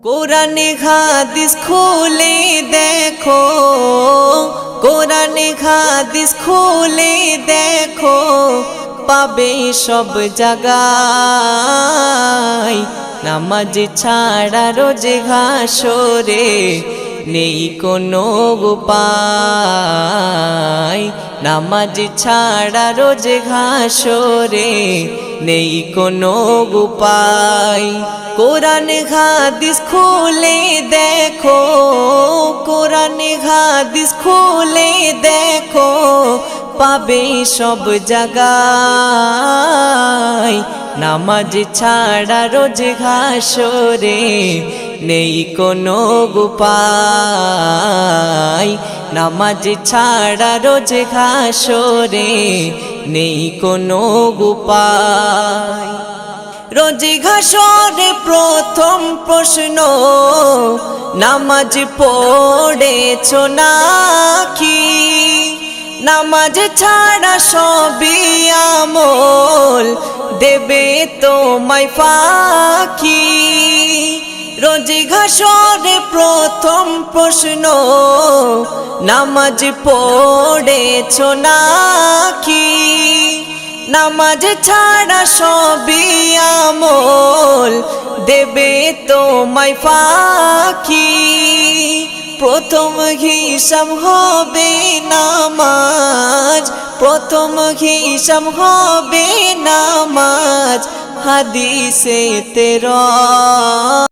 কোরআনে হাদিস খুলে দেখো, কোরআনে হাদিস খুলে দেখো, পাবে সব জায়গায়। নামাজ ছাড়া রোজে হাসরে নেই কোনো উপায়। নামাজ ছাড়া রোজে হাসরে নেই কোনো উপায়। কোরআন হাদিস খুলে দেখো, কোরআন হাদিস খুলে দেখো, পাবে সব জায়গায়। নামাজ ছাড়া রোজ হাসরে নেই কোনো উপায়। নামাজ ছাড়া রোজ হাসরে নেই কোনো উপায়। রোজ হাসরে প্রথম প্রশ্ন, নামাজ পড়েছো নাকি? নামাজ ছাড়া সবই আমল দেবে তোমায় ফাঁকি। রোজ হাসরে প্রথম প্রশ্ন, নামাজ পড়েছো নাকি? নামাজ ছাড়া সবই আমল দেবে তোমায় ফাঁকি। প্রথম হিসাব হবে নামাজ, প্রথম হিসাব হবে নামাজ, হাদিসে তেরা।